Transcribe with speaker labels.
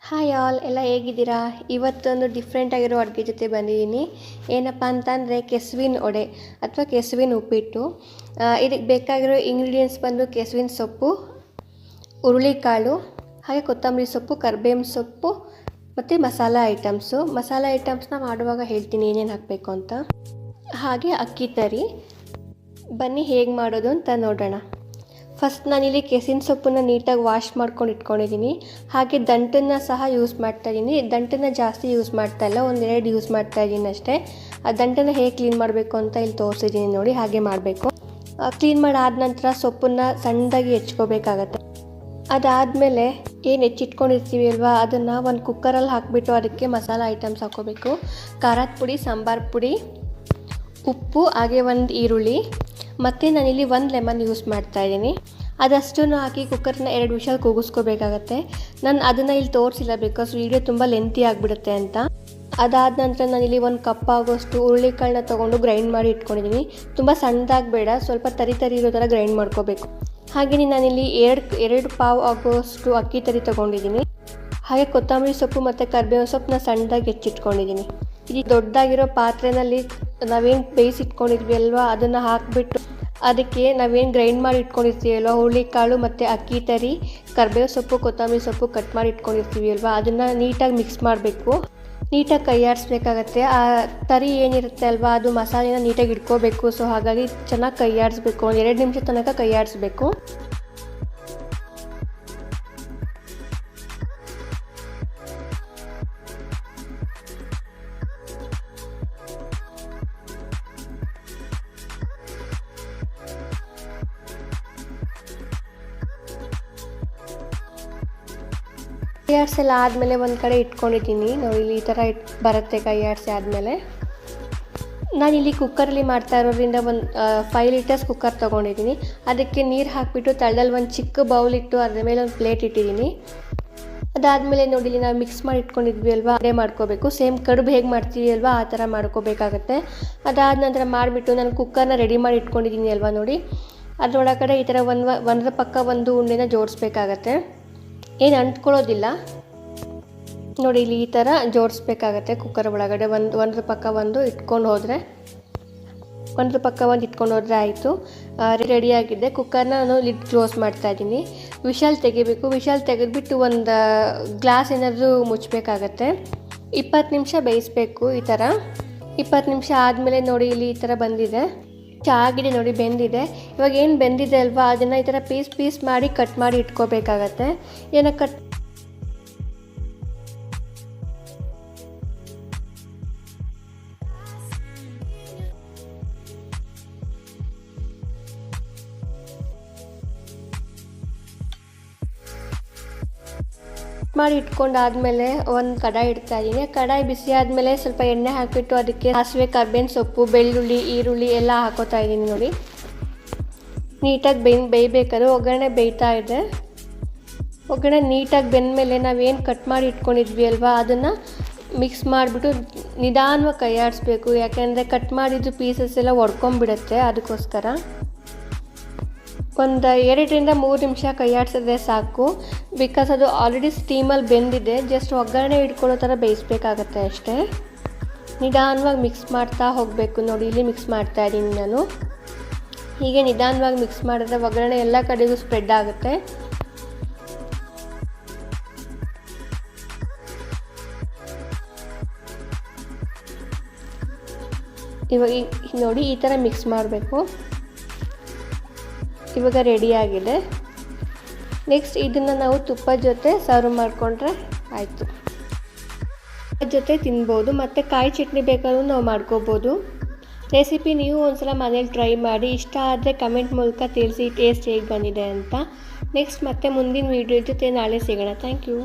Speaker 1: Hi all ಎಲ್ಲ ಹೇಗಿದ್ದೀರಾ? ಇವತ್ತೊಂದು ಡಿಫ್ರೆಂಟ್ ಆಗಿರೋ ಅಡುಗೆ ಜೊತೆ ಬಂದಿದ್ದೀನಿ. ಏನಪ್ಪ ಅಂತಂದರೆ ಕೆಸುವಿನ ವಡೆ ಅಥವಾ ಕೆಸುವಿನ ಉಪ್ಪಿಟ್ಟು. ಇದಕ್ಕೆ ಬೇಕಾಗಿರೋ ಇಂಗ್ರೀಡಿಯೆಂಟ್ಸ್ ಬಂದು ಕೆಸುವಿನ ಸೊಪ್ಪು, ಹುರುಳಿಕಾಳು, ಹಾಗೆ ಕೊತ್ತಂಬರಿ ಸೊಪ್ಪು, ಕರಿಬೇವಿನ ಸೊಪ್ಪು ಮತ್ತು ಮಸಾಲ ಐಟಮ್ಸ್ನ ಮಾಡುವಾಗ ಹೇಳ್ತೀನಿ ಏನೇನು ಹಾಕಬೇಕು ಅಂತ. ಹಾಗೆ ಅಕ್ಕಿ ತರಿ. ಬನ್ನಿ ಹೇಗೆ ಮಾಡೋದು ಅಂತ ನೋಡೋಣ. ಫಸ್ಟ್ ನಾನಿಲ್ಲಿ ಕೆಸಿನ ಸೊಪ್ಪನ್ನು ನೀಟಾಗಿ ವಾಶ್ ಮಾಡ್ಕೊಂಡು ಇಟ್ಕೊಂಡಿದ್ದೀನಿ. ಹಾಗೆ ದಂಟನ್ನು ಸಹ ಯೂಸ್ ಮಾಡ್ತಾಯಿದ್ದೀನಿ. ದಂಟನ್ನು ಜಾಸ್ತಿ ಯೂಸ್ ಮಾಡ್ತಾಯಿಲ್ಲ, ಒಂದೆರಡು ಯೂಸ್ ಮಾಡ್ತಾಯಿದ್ದೀನಿ ಅಷ್ಟೇ. ಆ ದಂಟನ್ನು ಹೇಗೆ ಕ್ಲೀನ್ ಮಾಡಬೇಕು ಅಂತ ಇಲ್ಲಿ ತೋರಿಸಿದ್ದೀನಿ ನೋಡಿ, ಹಾಗೆ ಮಾಡಬೇಕು. ಕ್ಲೀನ್ ಮಾಡಾದ ನಂತರ ಸೊಪ್ಪನ್ನು ಸಣ್ಣದಾಗಿ ಹೆಚ್ಕೋಬೇಕಾಗತ್ತೆ. ಅದಾದಮೇಲೆ ಏನು ಹೆಚ್ಚಿಟ್ಕೊಂಡಿರ್ತೀವಿ ಅಲ್ವಾ, ಅದನ್ನು ಒಂದು ಕುಕ್ಕರಲ್ಲಿ ಹಾಕಿಬಿಟ್ಟು ಅದಕ್ಕೆ ಮಸಾಲ ಐಟಮ್ಸ್ ಹಾಕ್ಕೋಬೇಕು. ಖಾರದ ಪುಡಿ, ಸಾಂಬಾರು ಪುಡಿ, ಉಪ್ಪು, ಹಾಗೆ ಒಂದು ಈರುಳ್ಳಿ, ಮತ್ತು ನಾನಿಲ್ಲಿ ಒಂದು ಲೆಮನ್ ಯೂಸ್ ಮಾಡ್ತಾಯಿದ್ದೀನಿ. ಅದಷ್ಟನ್ನು ಹಾಕಿ ಕುಕ್ಕರ್ನ 2 ವಿಷಲ್ ಕೂಗಿಸ್ಕೋಬೇಕಾಗತ್ತೆ. ನಾನು ಅದನ್ನು ಇಲ್ಲಿ ತೋರಿಸಿಲ್ಲ, ಬಿಕಾಸ್ ವೀಡಿಯೋ ತುಂಬ ಲೆಂತಿ ಆಗಿಬಿಡುತ್ತೆ ಅಂತ. ಅದಾದ ನಂತರ ನಾನಿಲ್ಲಿ 1 ಕಪ್ ಆಗೋಷ್ಟು ಹುರುಳಿಕಾಳನ್ನ ತೊಗೊಂಡು ಗ್ರೈಂಡ್ ಮಾಡಿ ಇಟ್ಕೊಂಡಿದ್ದೀನಿ. ತುಂಬ ಸಣ್ಣದಾಗಿ ಬೇಡ, ಸ್ವಲ್ಪ ತರಿ ಇರೋ ಥರ ಗ್ರೈಂಡ್ ಮಾಡ್ಕೋಬೇಕು. ಹಾಗೆಯೇ ನಾನಿಲ್ಲಿ ಎರಡು ಪಾವು ಆಗೋಷ್ಟು ಅಕ್ಕಿ ತರಿ ತೊಗೊಂಡಿದ್ದೀನಿ. ಹಾಗೆ ಕೊತ್ತಂಬರಿ ಸೊಪ್ಪು ಮತ್ತು ಕರಿಬೇವಿನ ಸೊಪ್ಪನ್ನ ಸಣ್ಣದಾಗಿ ಹೆಚ್ಚಿಟ್ಕೊಂಡಿದ್ದೀನಿ. ಈ ದೊಡ್ಡದಾಗಿರೋ ಪಾತ್ರೆಯಲ್ಲಿ ನಾವೇನು ಬೇಯಿಸಿಟ್ಕೊಂಡಿದ್ವಿ ಅಲ್ವಾ, ಅದನ್ನು ಹಾಕಿಬಿಟ್ಟು ಅದಕ್ಕೆ ನಾವೇನು ಗ್ರೈಂಡ್ ಮಾಡಿ ಇಟ್ಕೊಂಡಿರ್ತೀವಿ ಅಲ್ವಾ, ಹುರುಳಿಕಾಳು ಮತ್ತು ಅಕ್ಕಿ ತರಿ, ಕರಿಬೇವು ಸೊಪ್ಪು, ಕೊತ್ತಂಬರಿ ಸೊಪ್ಪು ಕಟ್ ಮಾಡಿ ಇಟ್ಕೊಂಡಿರ್ತೀವಿ ಅಲ್ವಾ, ಅದನ್ನು ನೀಟಾಗಿ ಮಿಕ್ಸ್ ಮಾಡಬೇಕು. ನೀಟಾಗಿ ಕೈ ಆಡಿಸ್ಬೇಕಾಗತ್ತೆ. ಆ ತರಿ ಏನಿರುತ್ತೆ ಅಲ್ವಾ, ಅದು ಮಸಾಲೆನ ನೀಟಾಗಿ ಇಟ್ಕೋಬೇಕು. ಸೊ ಹಾಗಾಗಿ ಚೆನ್ನಾಗಿ ಕೈ ಆಡಿಸ್ಬೇಕು. 2 ನಿಮಿಷ ತನಕ ಕೈ ಆಡಿಸ್ಬೇಕು. ಕೈ ಆಡಿಸೆಲ್ಲ ಆದಮೇಲೆ ಒಂದು ಕಡೆ ಇಟ್ಕೊಂಡಿದ್ದೀನಿ ನೋಡಿ, ಇಲ್ಲಿ ಈ ಥರ ಬರುತ್ತೆ. ಕೈ ಆಡಿಸಿ ಆದಮೇಲೆ ನಾನಿಲ್ಲಿ ಕುಕ್ಕರಲ್ಲಿ ಮಾಡ್ತಾ ಇರೋದ್ರಿಂದ ಒಂದು 5 ಲೀಟರ್ಸ್ ಕುಕ್ಕರ್ ತೊಗೊಂಡಿದ್ದೀನಿ. ಅದಕ್ಕೆ ನೀರು ಹಾಕಿಬಿಟ್ಟು ತಳದಲ್ಲಿ ಒಂದು ಚಿಕ್ಕ ಬೌಲ್ ಇಟ್ಟು ಅದ್ರ ಮೇಲೆ ಒಂದು ಪ್ಲೇಟ್ ಇಟ್ಟಿದ್ದೀನಿ. ಅದಾದಮೇಲೆ ನೋಡಿ, ಇಲ್ಲಿ ನಾವು ಮಿಕ್ಸ್ ಮಾಡಿ ಇಟ್ಕೊಂಡಿದ್ವಿ ಅಲ್ವಾ, ಅದೇ ಮಾಡ್ಕೋಬೇಕು. ಸೇಮ್ ಕಡುಬು ಹೇಗೆ ಮಾಡ್ತೀವಿ ಅಲ್ವಾ, ಆ ಥರ ಮಾಡ್ಕೋಬೇಕಾಗತ್ತೆ. ಅದಾದ ನಂತರ ಮಾಡಿಬಿಟ್ಟು ನಾನು ಕುಕ್ಕರ್ನ ರೆಡಿ ಮಾಡಿ ಇಟ್ಕೊಂಡಿದ್ದೀನಿ ಅಲ್ವಾ ನೋಡಿ, ಅದರೊಳಗಡೆ ಈ ಥರ ಒಂದರ ಪಕ್ಕ ಒಂದು ಉಂಡೆನ ಜೋಡಿಸ್ಬೇಕಾಗತ್ತೆ. ಏನು ಅಂಟ್ಕೊಳ್ಳೋದಿಲ್ಲ ನೋಡಿ, ಇಲ್ಲಿ ಈ ಥರ ಜೋಡಿಸ್ಬೇಕಾಗತ್ತೆ. ಕುಕ್ಕರ್ ಒಳಗಡೆ ಒಂದ್ರ ಪಕ್ಕ ಒಂದು ಇಟ್ಕೊಂಡು ಹೋದರೆ ಆಯಿತು. ರೆಡಿಯಾಗಿದೆ. ಕುಕ್ಕರ್ನ ನಾನು ಲಿಡ್ ಕ್ಲೋಸ್ ಮಾಡ್ತಾಯಿದ್ದೀನಿ. ವಿಷಲ್ ತೆಗಿಬೇಕು. ವಿಷಲ್ ತೆಗೆದುಬಿಟ್ಟು ಒಂದು ಗ್ಲಾಸ್ ಏನಾದರೂ ಮುಚ್ಚಬೇಕಾಗತ್ತೆ. 20 ನಿಮಿಷ ಬೇಯಿಸಬೇಕು. ಈ ಥರ 20 ನಿಮಿಷ ಆದಮೇಲೆ ನೋಡಿ, ಇಲ್ಲಿ ಈ ಥರ ಬಂದಿದೆ, ಆಗಿದೆ ನೋಡಿ, ಬೆಂದಿದೆ. ಇವಾಗ ಏನು ಬೆಂದಿದೆ ಅಲ್ವಾ, ಅದನ್ನು ಈ ಥರ ಪೀಸ್ ಮಾಡಿ ಕಟ್ ಮಾಡಿ ಇಟ್ಕೋಬೇಕಾಗತ್ತೆ. ಮಾಡಿ ಇಟ್ಕೊಂಡಾದ್ಮೇಲೆ ಒಂದು ಕಡಾಯಿ ಇಡ್ತಾ ಇದ್ದೀನಿ. ಕಡಾಯಿ ಬಿಸಿ ಆದಮೇಲೆ ಸ್ವಲ್ಪ ಎಣ್ಣೆ ಹಾಕಿಬಿಟ್ಟು ಅದಕ್ಕೆ ಸಾಸಿವೆ, ಕರಿಬೇವಿನ ಸೊಪ್ಪು, ಬೆಳ್ಳುಳ್ಳಿ, ಈರುಳ್ಳಿ ಎಲ್ಲ ಹಾಕೋತಾ ಇದ್ದೀನಿ ನೋಡಿ. ನೀಟಾಗಿ ಬೇಯಬೇಕಾದ್ರೆ ಒಗ್ಗರಣೆ ಬೇಯ್ತಾ ಇದೆ. ಒಗ್ಗರಣೆ ನೀಟಾಗಿ ಬೆಂದಮೇಲೆ ನಾವೇನು ಕಟ್ ಮಾಡಿ ಇಟ್ಕೊಂಡಿದ್ವಿ ಅಲ್ವಾ, ಅದನ್ನು ಮಿಕ್ಸ್ ಮಾಡಿಬಿಟ್ಟು ನಿಧಾನವಾಗಿ ಕೈ ಆಡಿಸ್ಬೇಕು. ಯಾಕೆಂದರೆ ಕಟ್ ಮಾಡಿದ್ದು ಪೀಸಸ್ ಎಲ್ಲ ಒಡ್ಕೊಂಬಿಡುತ್ತೆ, ಅದಕ್ಕೋಸ್ಕರ ಒಂದು 2-3 ನಿಮಿಷ ಕೈ ಆಡಿಸಿದ್ರೆ ಸಾಕು. ಬಿಕಾಸ್ ಅದು ಆಲ್ರೆಡಿ ಸ್ಟೀಮಲ್ಲಿ ಬೆಂದಿದೆ. ಜಸ್ಟ್ ಒಗ್ಗರಣೆ ಇಟ್ಕೊಳ್ಳೋ ಥರ ಬೇಯಿಸ್ಬೇಕಾಗತ್ತೆ ಅಷ್ಟೇ. ನಿಧಾನವಾಗಿ ಮಿಕ್ಸ್ ಮಾಡ್ತಾ ಹೋಗಬೇಕು ನೋಡಿ. ಇಲ್ಲಿ ಮಿಕ್ಸ್ ಮಾಡ್ತಾ ಇದ್ದೀನಿ ನಾನು. ಹೀಗೆ ನಿಧಾನವಾಗಿ ಮಿಕ್ಸ್ ಮಾಡಿದ್ರೆ ಒಗ್ಗರಣೆ ಎಲ್ಲ ಕಡೆಗೂ ಸ್ಪ್ರೆಡ್ ಆಗುತ್ತೆ. ಇವಾಗ ನೋಡಿ, ಈ ಥರ ಮಿಕ್ಸ್ ಮಾಡಬೇಕು. ಇವಾಗ ರೆಡಿಯಾಗಿದೆ. ನೆಕ್ಸ್ಟ್ ಇದನ್ನು ನಾವು ತುಪ್ಪದ ಜೊತೆ ಸರ್ವ್ ಮಾಡಿಕೊಂಡ್ರೆ ಆಯಿತು. ಅದ್ರ ಜೊತೆ ತಿನ್ಬೋದು. ಮತ್ತು ಕಾಯಿ ಚಟ್ನಿ ಬೇಕಾದ್ರೂ ನಾವು ಮಾಡ್ಕೋಬೋದು. ರೆಸಿಪಿ ನೀವು ಒಂದ್ಸಲ ಮನೇಲಿ ಟ್ರೈ ಮಾಡಿ. ಇಷ್ಟ ಆದರೆ ಕಮೆಂಟ್ ಮೂಲಕ ತಿಳಿಸಿ ಟೇಸ್ಟ್ ಹೇಗೆ ಬಂದಿದೆ ಅಂತ. ನೆಕ್ಸ್ಟ್ ಮತ್ತೆ ಮುಂದಿನ ವೀಡಿಯೋ ಜೊತೆ ನಾಳೆ ಸಿಗೋಣ. Thank you.